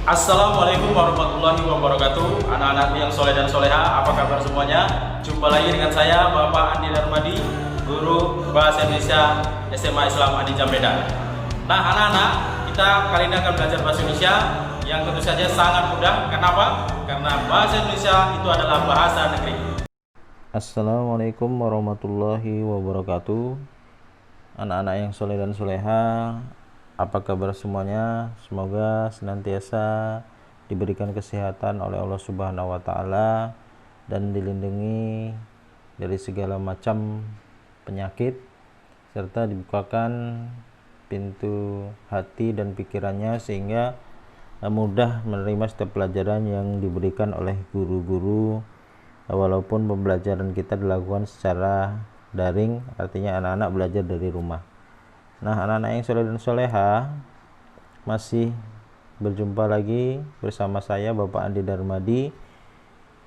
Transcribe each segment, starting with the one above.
Assalamualaikum warahmatullahi wabarakatuh. Anak-anak yang soleh dan soleha, apa kabar semuanya? Jumpa lagi dengan saya Bapak Andi Darmadi, guru Bahasa Indonesia SMA Islam Adi Medan. Nah anak-anak, kita kali ini akan belajar Bahasa Indonesia yang tentu saja sangat mudah. Kenapa? Karena Bahasa Indonesia itu adalah bahasa negeri. Assalamualaikum warahmatullahi wabarakatuh. Anak-anak yang soleh dan soleha, apa kabar semuanya? Semoga senantiasa diberikan kesehatan oleh Allah Subhanahu wa Ta'ala dan dilindungi dari segala macam penyakit, serta dibukakan pintu hati dan pikirannya sehingga mudah menerima setiap pelajaran yang diberikan oleh guru-guru, walaupun pembelajaran kita dilakukan secara daring, artinya anak-anak belajar dari rumah. Nah, anak-anak yang soleh dan soleha, masih berjumpa lagi bersama saya Bapak Andi Darmadi,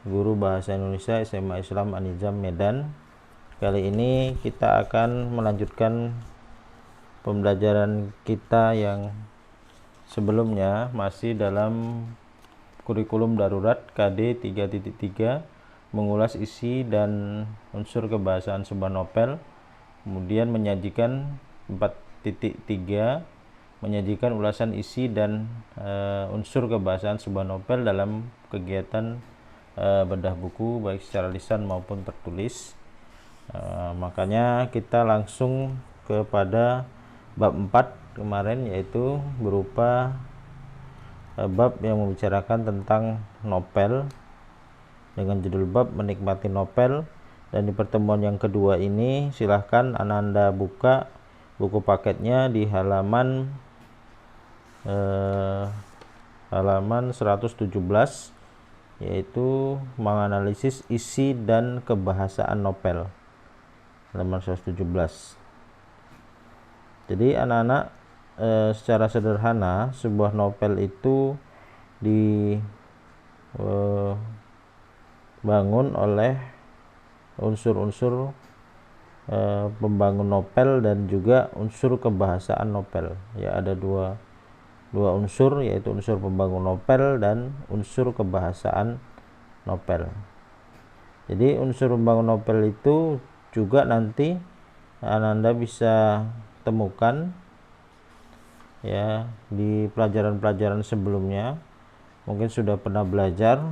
guru Bahasa Indonesia SMA Islam Anijam Medan. Kali ini kita akan melanjutkan pembelajaran kita yang sebelumnya, masih dalam kurikulum darurat KD 3.3, mengulas isi dan unsur kebahasaan sebuah novel, kemudian menyajikan 4.3, menyajikan ulasan isi dan unsur kebahasaan sebuah novel dalam kegiatan bedah buku baik secara lisan maupun tertulis. Makanya kita langsung kepada bab 4 kemarin, yaitu berupa bab yang membicarakan tentang novel dengan judul bab menikmati novel. Dan di pertemuan yang kedua ini silahkan Ananda buka buku paketnya di halaman 117, yaitu menganalisis isi dan kebahasaan novel, halaman 117. Jadi anak-anak, secara sederhana sebuah novel itu dibangun oleh unsur-unsur pembangun novel dan juga unsur kebahasaan novel. Ya, ada dua unsur, yaitu unsur pembangun novel dan unsur kebahasaan novel. Jadi unsur pembangun novel itu juga nanti Anda bisa temukan ya di pelajaran-pelajaran sebelumnya. Mungkin sudah pernah belajar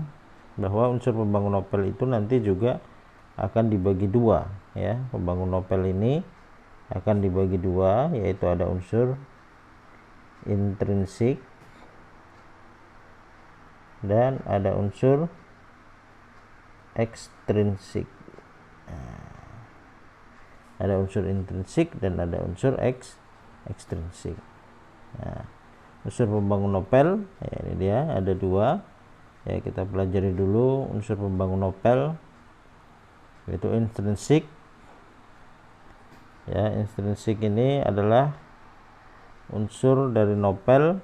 bahwa unsur pembangun novel itu nanti juga akan dibagi dua, ya. Pembangun novel ini akan dibagi dua, yaitu ada unsur intrinsik dan ada unsur ekstrinsik. Ada unsur intrinsik dan ada unsur ekstrinsik. Nah, unsur pembangun novel, ya, ini dia ada dua. Ya, kita pelajari dulu unsur pembangun novel, yaitu intrinsik. Ya, intrinsik ini adalah unsur dari novel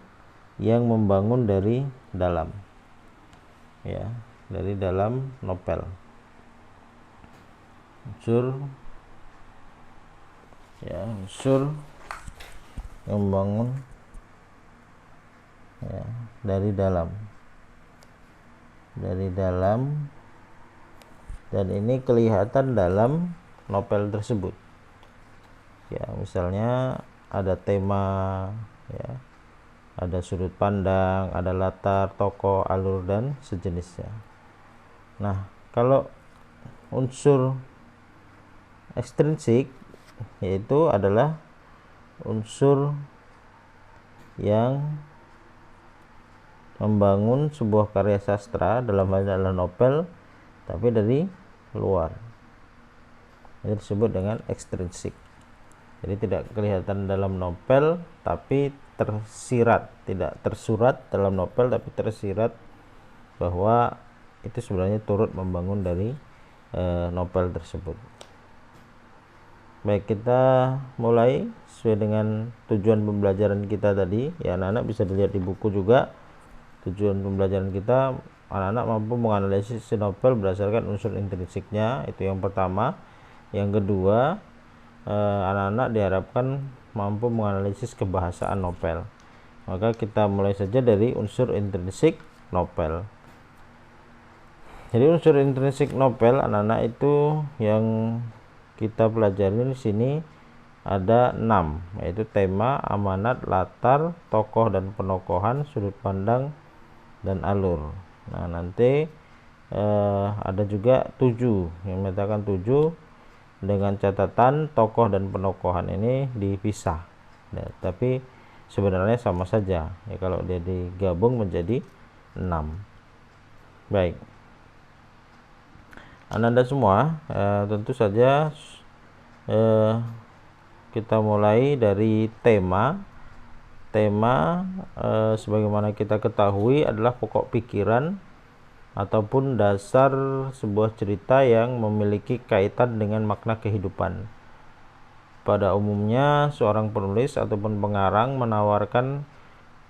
yang membangun dari dalam. Ya, dari dalam novel. Unsur yang membangun ya, dari dalam. Dan ini kelihatan dalam novel tersebut. Ya, misalnya ada tema, ya, ada sudut pandang, ada latar, tokoh, alur dan sejenisnya. Nah, kalau unsur ekstrinsik yaitu adalah unsur yang membangun sebuah karya sastra, dalam hal ini adalah novel, tapi dari luar. Ini disebut dengan ekstrinsik. Jadi tidak kelihatan dalam novel, tapi tersirat, tidak tersurat dalam novel, tapi tersirat bahwa itu sebenarnya turut membangun dari novel tersebut. Baik, kita mulai sesuai dengan tujuan pembelajaran kita tadi. Ya, anak-anak bisa dilihat di buku juga. Tujuan pembelajaran kita, anak-anak mampu menganalisis novel berdasarkan unsur intrinsiknya, itu yang pertama. Yang kedua, anak-anak diharapkan mampu menganalisis kebahasaan novel. Maka kita mulai saja dari unsur intrinsik novel. Jadi unsur intrinsik novel anak-anak itu yang kita pelajari di sini ada 6, yaitu tema, amanat, latar, tokoh dan penokohan, sudut pandang, dan alur. Nah, nanti ada juga 7 yang menyatakan 7 dengan catatan tokoh dan penokohan ini dipisah. Ya, tapi sebenarnya sama saja ya kalau dia digabung menjadi 6. Baik. Anda semua tentu saja kita mulai dari tema. Sebagaimana kita ketahui adalah pokok pikiran ataupun dasar sebuah cerita yang memiliki kaitan dengan makna kehidupan. Pada umumnya seorang penulis ataupun pengarang menawarkan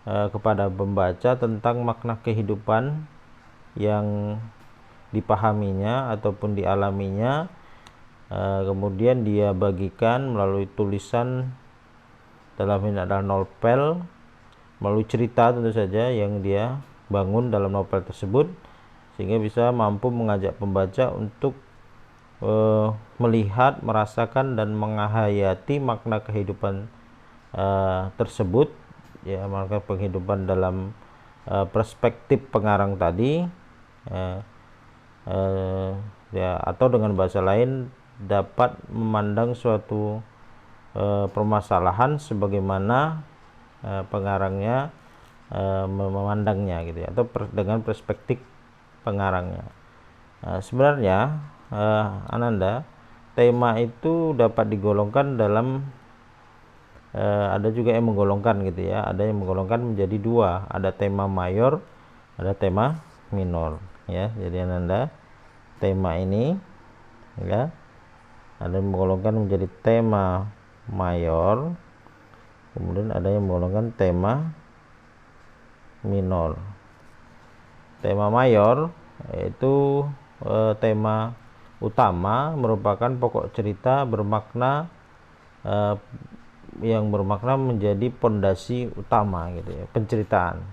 kepada pembaca tentang makna kehidupan yang dipahaminya ataupun dialaminya, kemudian dia bagikan melalui tulisan, dalam ini adalah novel, melalui cerita tentu saja yang dia bangun dalam novel tersebut, sehingga bisa mampu mengajak pembaca untuk melihat, merasakan dan menghayati makna kehidupan tersebut, ya, makna kehidupan dalam perspektif pengarang tadi, ya, atau dengan bahasa lain dapat memandang suatu permasalahan sebagaimana pengarangnya memandangnya gitu ya, atau dengan perspektif pengarangnya. Sebenarnya Ananda, tema itu dapat digolongkan dalam ada juga yang menggolongkan gitu ya, ada yang menggolongkan menjadi 2, ada tema mayor, ada tema minor ya. Jadi Ananda, tema ini ya ada yang menggolongkan menjadi tema mayor, kemudian ada yang menggolongkan tema minor. Tema mayor yaitu tema utama, merupakan pokok cerita bermakna yang bermakna menjadi pondasi utama gitu ya, penceritaan.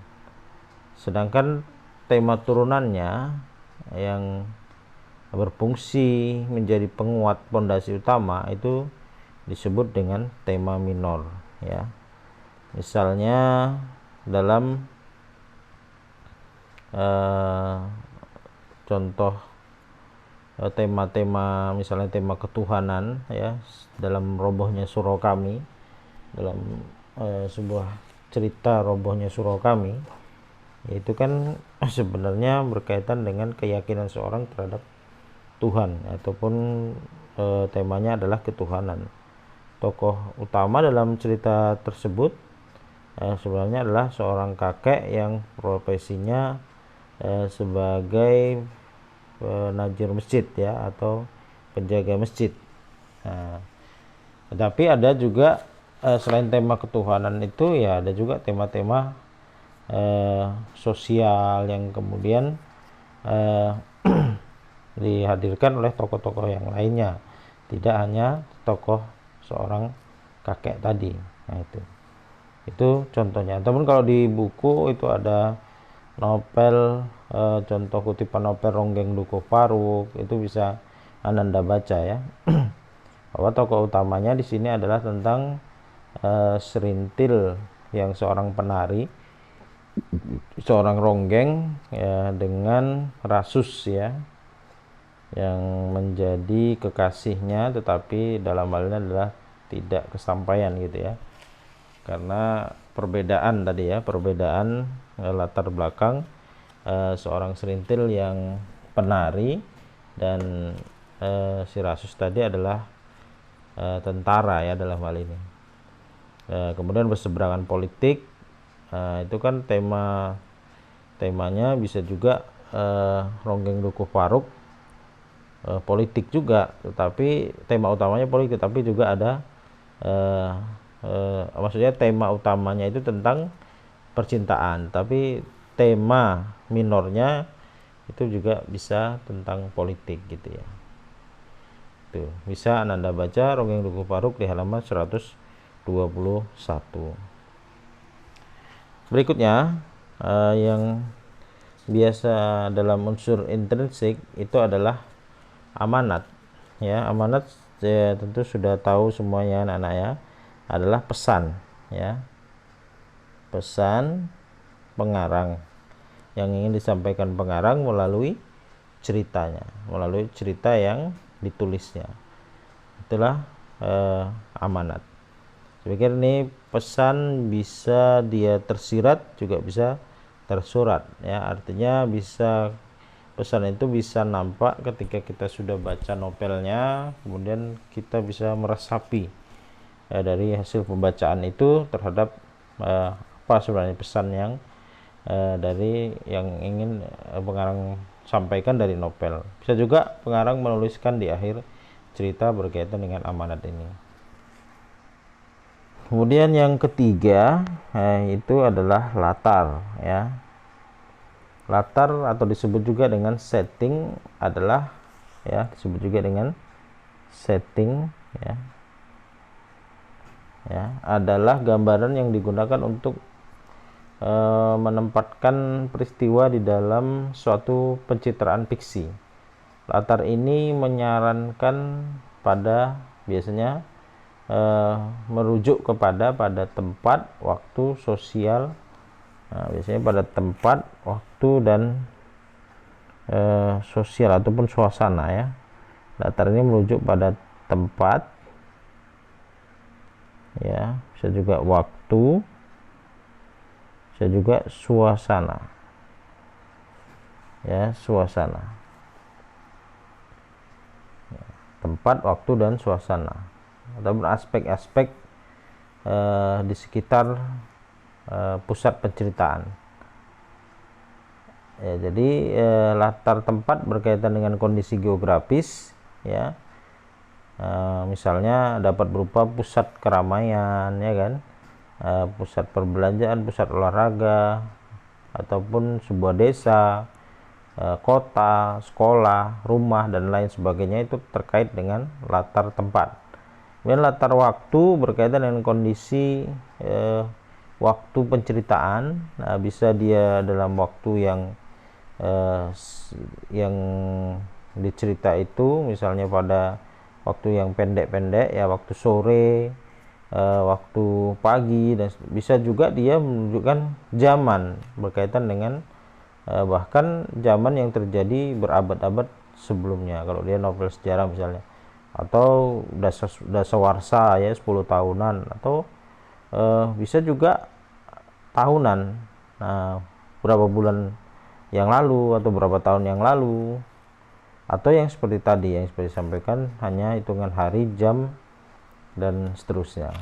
Sedangkan tema turunannya yang berfungsi menjadi penguat pondasi utama itu disebut dengan tema minor ya. Misalnya dalam contoh tema-tema, misalnya tema ketuhanan ya, dalam robohnya surau kami, dalam sebuah cerita robohnya surau kami, yaitu kan sebenarnya berkaitan dengan keyakinan seorang terhadap Tuhan, ataupun temanya adalah ketuhanan. Tokoh utama dalam cerita tersebut sebenarnya adalah seorang kakek yang profesinya sebagai penajir masjid ya, atau penjaga masjid. Tetapi ada juga selain tema ketuhanan itu ya, ada juga tema-tema sosial yang kemudian dihadirkan oleh tokoh-tokoh yang lainnya, tidak hanya tokoh seorang kakek tadi. Nah, itu contohnya. Ataupun kalau di buku itu ada novel, contoh kutipan novel Ronggeng Dukuh Paruk, itu bisa Ananda baca ya. Bahwa tokoh utamanya di sini adalah tentang Serintil yang seorang penari, seorang ronggeng ya, dengan Rasus ya, yang menjadi kekasihnya, tetapi dalam hal ini adalah tidak kesampaian gitu ya, karena perbedaan tadi ya, perbedaan latar belakang seorang Serintil yang penari dan si Rasus tadi adalah tentara ya dalam hal ini. Kemudian berseberangan politik, itu kan temanya bisa juga Ronggeng Dukuh Paruk politik juga, tetapi tema utamanya politik, tapi juga ada maksudnya tema utamanya itu tentang percintaan, tapi tema minornya itu juga bisa tentang politik gitu ya. Tuh, bisa Anda baca Ronggeng Dukuh Paruk di halaman 121. Berikutnya yang biasa dalam unsur intrinsik itu adalah amanat. Ya, amanat tentu sudah tahu semuanya anak-anak ya, adalah pesan ya. Pesan pengarang yang ingin disampaikan pengarang melalui ceritanya, melalui cerita yang ditulisnya. Itulah amanat. Saya pikir ini pesan bisa dia tersirat juga bisa tersurat ya, artinya bisa pesan itu bisa nampak ketika kita sudah baca novelnya, kemudian kita bisa meresapi dari hasil pembacaan itu terhadap apa sebenarnya pesan yang dari yang ingin pengarang sampaikan dari novel. Bisa juga pengarang menuliskan di akhir cerita berkaitan dengan amanat ini. Kemudian yang ketiga itu adalah latar ya. Latar atau disebut juga dengan setting adalah ya, disebut juga dengan setting ya. Ya, adalah gambaran yang digunakan untuk menempatkan peristiwa di dalam suatu pencitraan fiksi. Latar ini menyarankan pada biasanya merujuk kepada tempat, waktu, sosial. Nah, biasanya pada tempat, waktu, dan sosial ataupun suasana ya. Latar ini merujuk pada tempat ya, bisa juga waktu, bisa juga suasana ya, suasana ya, tempat, waktu, dan suasana ataupun aspek-aspek di sekitar pusat penceritaan ya. Jadi latar tempat berkaitan dengan kondisi geografis ya, misalnya dapat berupa pusat keramaian ya kan, pusat perbelanjaan, pusat olahraga, ataupun sebuah desa, kota, sekolah, rumah, dan lain sebagainya. Itu terkait dengan latar tempat. Kemudian latar waktu berkaitan dengan kondisi waktu penceritaan. Nah, bisa dia dalam waktu yang dicerita itu, misalnya pada waktu yang pendek-pendek ya, waktu sore, waktu pagi, dan bisa juga dia menunjukkan zaman berkaitan dengan bahkan zaman yang terjadi berabad-abad sebelumnya kalau dia novel sejarah misalnya, atau dasawarsa ya 10 tahunan, atau bisa juga tahunan, nah, berapa bulan yang lalu atau berapa tahun yang lalu, atau yang seperti tadi yang seperti disampaikan hanya hitungan hari, jam, dan seterusnya.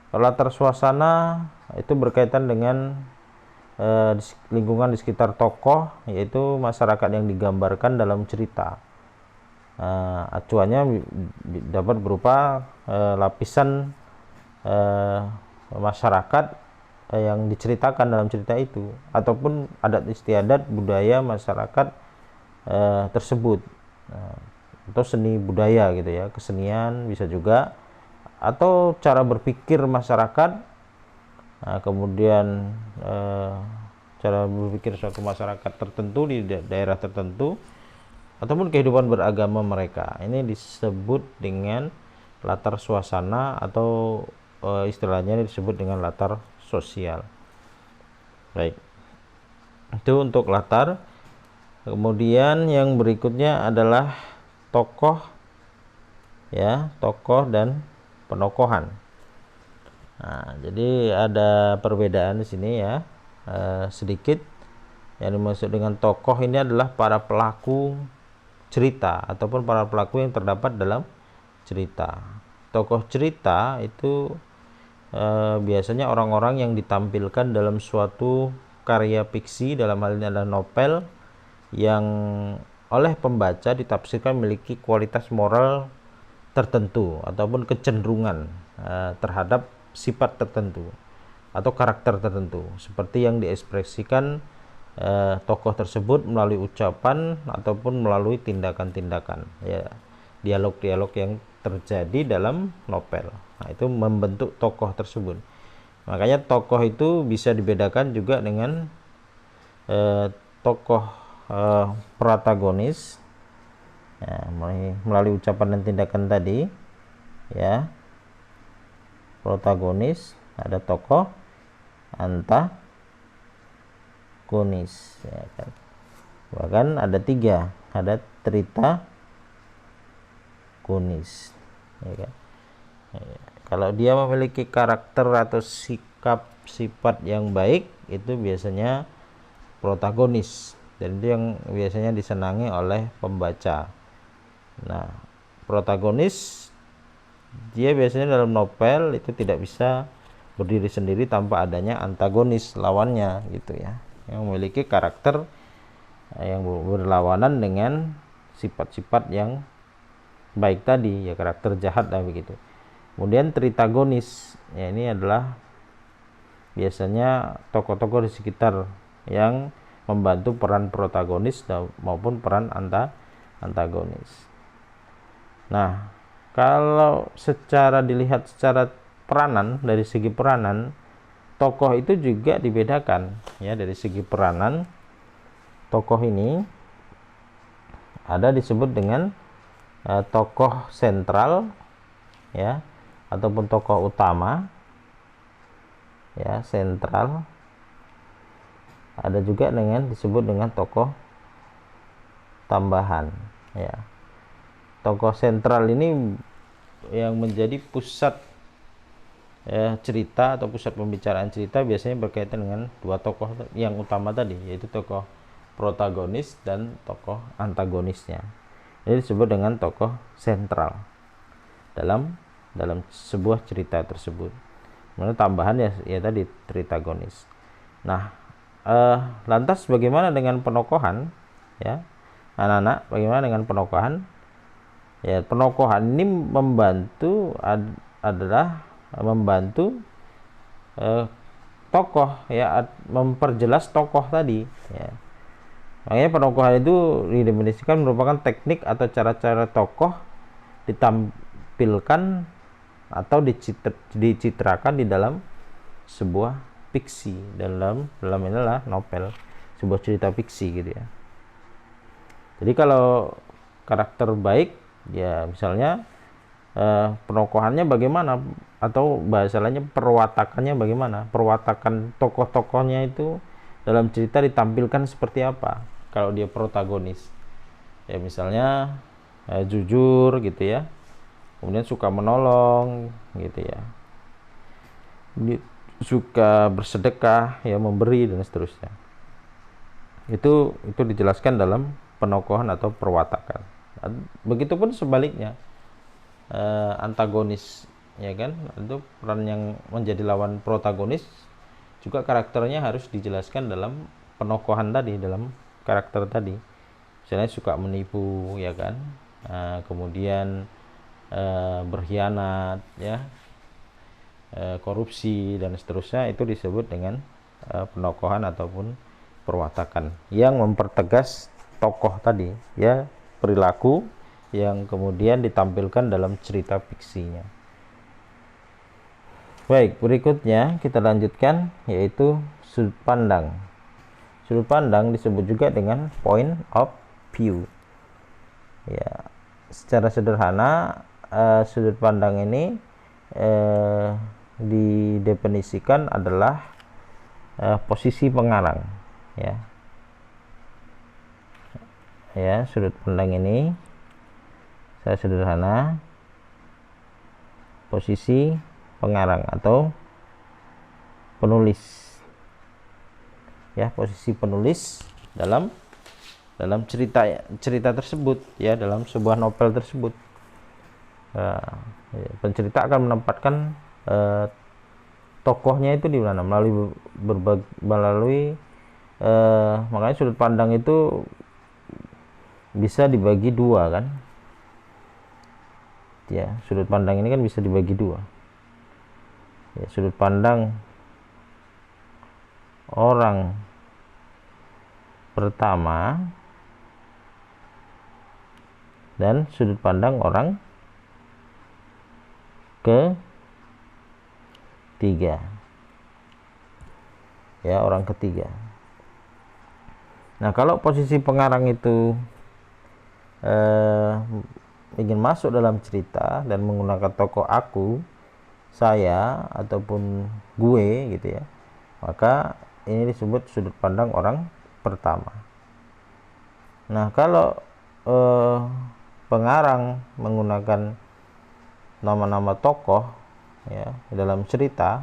Kalau latar suasana itu berkaitan dengan lingkungan di sekitar tokoh, yaitu masyarakat yang digambarkan dalam cerita. Acuannya dapat berupa lapisan masyarakat yang diceritakan dalam cerita itu, ataupun adat istiadat budaya masyarakat tersebut, atau seni budaya gitu ya, kesenian bisa juga, atau cara berpikir masyarakat. Nah, kemudian cara berpikir suatu masyarakat tertentu di daerah tertentu, ataupun kehidupan beragama mereka. Ini disebut dengan latar suasana, atau istilahnya disebut dengan latar sosial. Baik, itu untuk latar. Kemudian yang berikutnya adalah tokoh ya, tokoh dan penokohan. Nah, jadi ada perbedaan di sini ya, sedikit. Yang dimaksud dengan tokoh ini adalah para pelaku cerita ataupun para pelaku yang terdapat dalam cerita. Tokoh cerita itu biasanya orang-orang yang ditampilkan dalam suatu karya fiksi, dalam hal ini adalah novel, yang oleh pembaca ditafsirkan memiliki kualitas moral tertentu ataupun kecenderungan terhadap sifat tertentu atau karakter tertentu, seperti yang diekspresikan tokoh tersebut melalui ucapan ataupun melalui tindakan-tindakan ya, dialog-dialog yang terjadi dalam novel. Nah, itu membentuk tokoh tersebut. Makanya tokoh itu bisa dibedakan juga dengan tokoh protagonis, ya, melalui ucapan dan tindakan tadi, ya. Protagonis, ada tokoh antagonis, ya kan. Bahkan ada 3, ada trita gonis, ya kan. Ya, kalau dia memiliki karakter atau sikap sifat yang baik, itu biasanya protagonis, dan itu yang biasanya disenangi oleh pembaca. Nah, protagonis dia biasanya dalam novel itu tidak bisa berdiri sendiri tanpa adanya antagonis, lawannya gitu ya, yang memiliki karakter yang berlawanan dengan sifat-sifat yang baik tadi, ya, karakter jahat lah begitu. Kemudian tritagonis, ya, ini adalah biasanya tokoh-tokoh di sekitar yang membantu peran protagonis maupun peran antagonis. Nah, kalau dilihat secara peranan, dari segi peranan, tokoh itu juga dibedakan, ya. Dari segi peranan, tokoh ini ada disebut dengan tokoh sentral, ya, ataupun tokoh utama, ya, sentral. Ada juga disebut dengan tokoh tambahan, ya. Tokoh sentral ini yang menjadi pusat, ya, cerita atau pusat pembicaraan cerita, biasanya berkaitan dengan 2 tokoh yang utama tadi, yaitu tokoh protagonis dan tokoh antagonisnya. Ini disebut dengan tokoh sentral dalam sebuah cerita tersebut. Menurut tambahan, ya tadi tritagonis. Nah, lantas bagaimana dengan penokohan, ya anak-anak? Bagaimana dengan penokohan? Ya, penokohan ini adalah membantu tokoh, ya, memperjelas tokoh tadi, ya. Makanya penokohan itu didefinisikan merupakan teknik atau cara-cara tokoh ditampilkan atau dicitrakan di dalam sebuah fiksi, dalam inilah novel, sebuah cerita fiksi gitu ya. Jadi kalau karakter baik, ya misalnya penokohannya bagaimana, atau bahasa lainnya perwatakannya bagaimana, perwatakan tokoh-tokohnya itu dalam cerita ditampilkan seperti apa. Kalau dia protagonis, ya misalnya jujur gitu ya, kemudian suka menolong gitu ya, suka bersedekah, ya, memberi dan seterusnya. Itu dijelaskan dalam penokohan atau perwatakan. Begitupun sebaliknya, antagonis, ya kan, itu peran yang menjadi lawan protagonis juga karakternya harus dijelaskan dalam penokohan tadi, dalam karakter tadi. Misalnya suka menipu, ya kan, kemudian berkhianat, ya, korupsi dan seterusnya, itu disebut dengan penokohan ataupun perwatakan yang mempertegas tokoh tadi, ya, perilaku yang kemudian ditampilkan dalam cerita fiksinya. Baik, berikutnya kita lanjutkan, yaitu sudut pandang. Sudut pandang disebut juga dengan point of view. Ya, secara sederhana, sudut pandang ini didefinisikan adalah posisi pengarang, ya. Ya, sudut pandang ini secara sederhana posisi pengarang atau penulis, ya, posisi penulis dalam cerita tersebut, ya, dalam sebuah novel tersebut. Pencerita akan menempatkan tokohnya itu di mana, melalui makanya sudut pandang itu bisa dibagi 2 kan, ya. Sudut pandang ini kan bisa dibagi 2, ya, sudut pandang orang pertama dan sudut pandang orang ketiga. ya, orang ketiga. Nah, kalau posisi pengarang itu ingin masuk dalam cerita dan menggunakan tokoh aku, saya, ataupun gue gitu ya, maka ini disebut sudut pandang orang pertama. Nah, kalau pengarang menggunakan nama-nama tokoh ya dalam cerita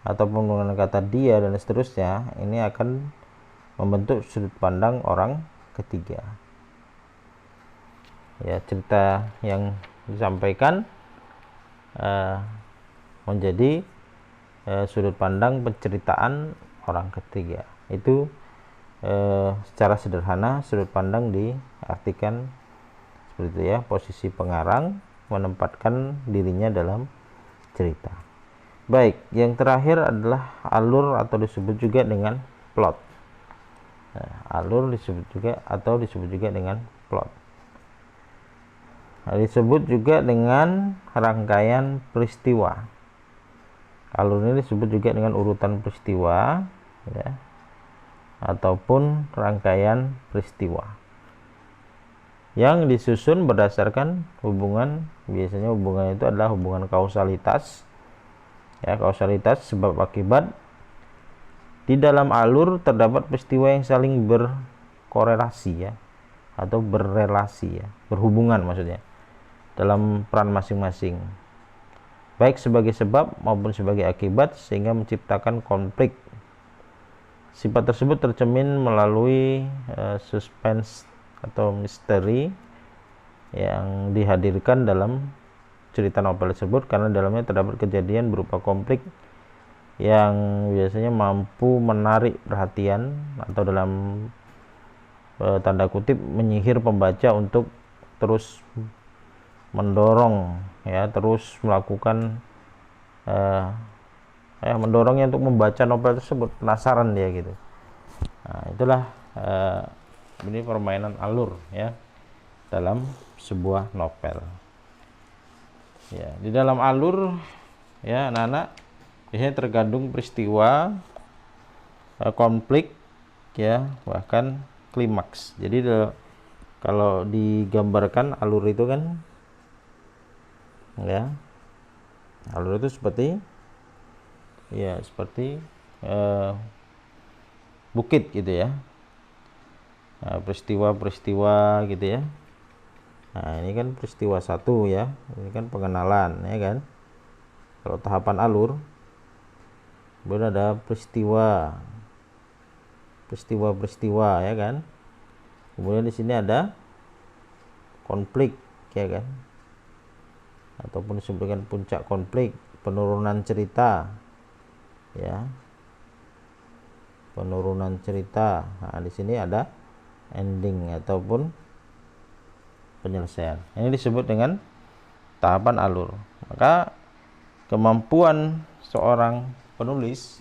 ataupun menggunakan kata dia dan seterusnya, ini akan membentuk sudut pandang orang ketiga. Ya, cerita yang disampaikan menjadi sudut pandang penceritaan orang ketiga. Itu secara sederhana sudut pandang diartikan seperti itu ya, posisi pengarang menempatkan dirinya dalam cerita. Baik, yang terakhir adalah alur atau disebut juga dengan plot. Nah, alur disebut juga dengan plot. Nah, disebut juga dengan rangkaian peristiwa. Alur ini disebut juga dengan urutan peristiwa ya, ataupun rangkaian peristiwa yang disusun berdasarkan hubungan. Biasanya hubungan itu adalah hubungan kausalitas ya, kausalitas sebab akibat. Di dalam alur terdapat peristiwa yang saling berkorelasi ya, atau berrelasi ya, berhubungan maksudnya dalam peran masing-masing, baik sebagai sebab maupun sebagai akibat, sehingga menciptakan konflik. Sifat tersebut tercermin melalui suspense atau misteri yang dihadirkan dalam cerita novel tersebut, karena dalamnya terdapat kejadian berupa konflik yang biasanya mampu menarik perhatian atau dalam tanda kutip menyihir pembaca untuk terus mendorong ya, terus melakukan mendorongnya untuk membaca novel tersebut, penasaran dia gitu. Nah, itulah ini permainan alur ya dalam sebuah novel. Ya, di dalam alur ya anak-anak biasanya terkandung peristiwa, konflik ya, bahkan klimaks. Jadi kalau digambarkan alur itu kan ya, alur itu seperti bukit gitu ya. Nah, peristiwa-peristiwa gitu ya. Nah, ini kan peristiwa satu ya, ini kan pengenalan ya kan. Kalau tahapan alur kemudian ada peristiwa ya kan. Kemudian di sini ada konflik ya kan, ataupun disebutkan puncak konflik, penurunan cerita ya, penurunan cerita. Nah, di sini ada ending ataupun penyelesaian. Ini disebut dengan tahapan alur. Maka kemampuan seorang penulis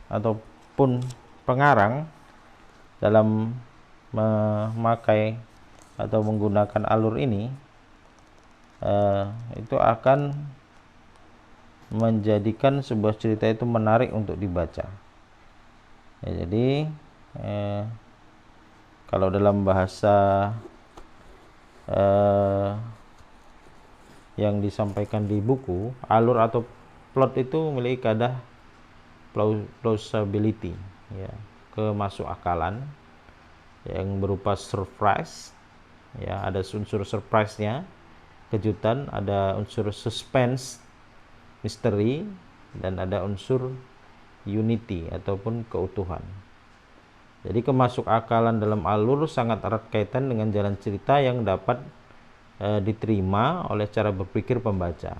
ataupun pengarang dalam memakai atau menggunakan alur ini itu akan menjadikan sebuah cerita itu menarik untuk dibaca ya. Jadi kalau dalam bahasa yang disampaikan di buku, alur atau plot itu memiliki kaidah plausibility ya, kemasukakalan yang berupa surprise ya, ada unsur surprise-nya, kejutan, ada unsur suspense, misteri, dan ada unsur unity ataupun keutuhan. Jadi kemasukakalan dalam alur sangat erat kaitan dengan jalan cerita yang dapat diterima oleh cara berpikir pembaca.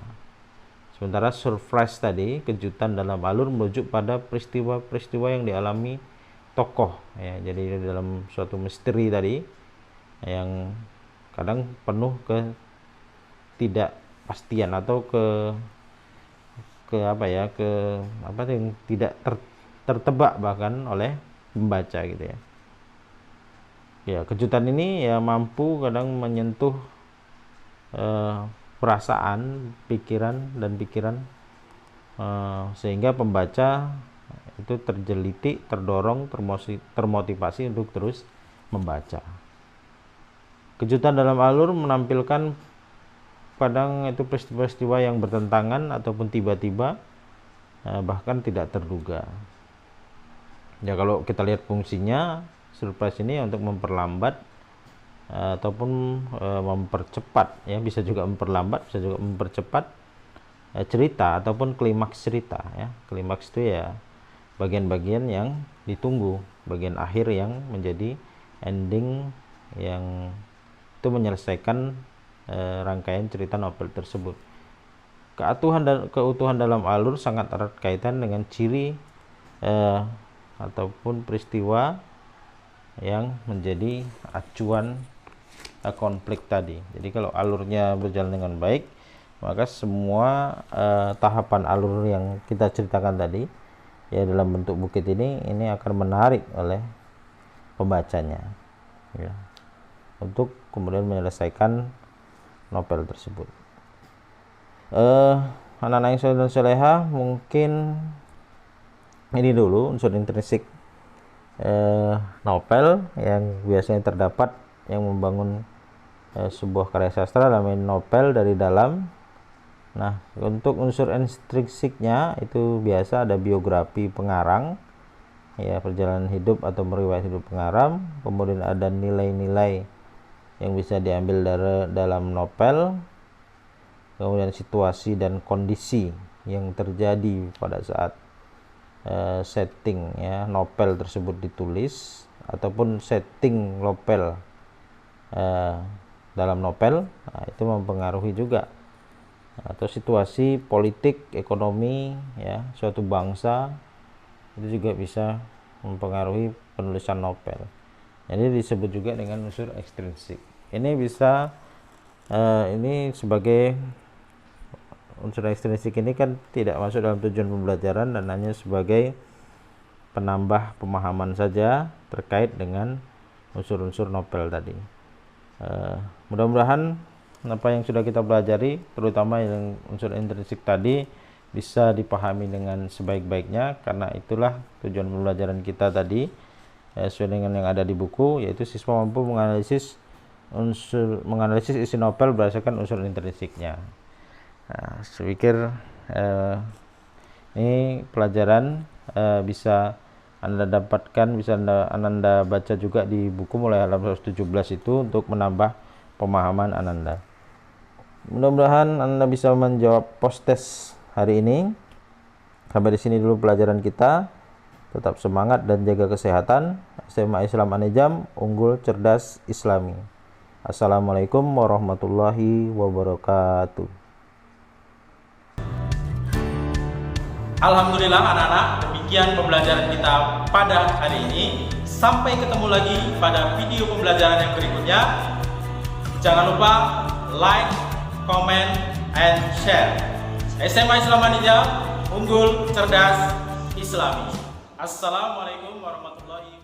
Sementara surprise tadi, kejutan dalam alur, merujuk pada peristiwa-peristiwa yang dialami tokoh ya. Jadi dalam suatu misteri tadi yang kadang penuh ketidakpastian atau yang tidak tertebak bahkan oleh membaca gitu ya. Ya, kejutan ini ya mampu kadang menyentuh perasaan, pikiran sehingga pembaca itu terjelitik, terdorong, termotivasi untuk terus membaca. Kejutan dalam alur menampilkan kadang itu peristiwa-peristiwa yang bertentangan ataupun tiba-tiba, bahkan tidak terduga. Ya, kalau kita lihat fungsinya, surprise ini untuk memperlambat ataupun mempercepat, ya, bisa juga memperlambat, bisa juga mempercepat cerita ataupun klimaks cerita, ya. Klimaks itu ya bagian-bagian yang ditunggu, bagian akhir yang menjadi ending yang itu menyelesaikan rangkaian cerita novel tersebut. Keutuhan dalam alur sangat erat kaitan dengan ciri ataupun peristiwa yang menjadi acuan konflik tadi. Jadi kalau alurnya berjalan dengan baik, maka semua tahapan alur yang kita ceritakan tadi, ya, dalam bentuk bukit ini akan menarik oleh pembacanya, ya, untuk kemudian menyelesaikan novel tersebut. Anak-anak yang soleh dan soleha, mungkin ini dulu unsur intrinsik novel yang biasanya terdapat yang membangun sebuah karya sastra dalam novel dari dalam. Nah, untuk unsur intrinsiknya itu biasa ada biografi pengarang, ya, perjalanan hidup atau meriwayat hidup pengarang, kemudian ada nilai-nilai yang bisa diambil dari dalam novel, kemudian situasi dan kondisi yang terjadi pada saat setting, ya, novel tersebut ditulis ataupun setting novel dalam novel. Nah, itu mempengaruhi juga, atau situasi politik, ekonomi, ya, suatu bangsa itu juga bisa mempengaruhi penulisan novel. Jadi disebut juga dengan unsur ekstrinsik. Ini bisa ini sebagai unsur ekstrinsik ini kan tidak masuk dalam tujuan pembelajaran dan hanya sebagai penambah pemahaman saja terkait dengan unsur-unsur novel tadi. Mudah-mudahan apa yang sudah kita pelajari, terutama yang unsur intrinsik tadi, bisa dipahami dengan sebaik-baiknya, karena itulah tujuan pembelajaran kita tadi sesuai dengan yang ada di buku, yaitu siswa mampu menganalisis isi novel berdasarkan unsur intrinsiknya. Nah, saya pikir ini pelajaran bisa Anda dapatkan, bisa Anda baca juga di buku mulai halaman 117 itu untuk menambah pemahaman Anda. Mudah-mudahan Anda bisa menjawab post-test hari ini. Sampai di sini dulu pelajaran kita. Tetap semangat dan jaga kesehatan. SMA Islam Anijam, unggul, cerdas, Islami. Assalamualaikum warahmatullahi wabarakatuh. Alhamdulillah anak-anak, demikian pembelajaran kita pada hari ini. Sampai ketemu lagi pada video pembelajaran yang berikutnya. Jangan lupa like, comment, and share. SMA Islam Anijam, unggul, cerdas, Islami. Assalamualaikum warahmatullahi wabarakatuh.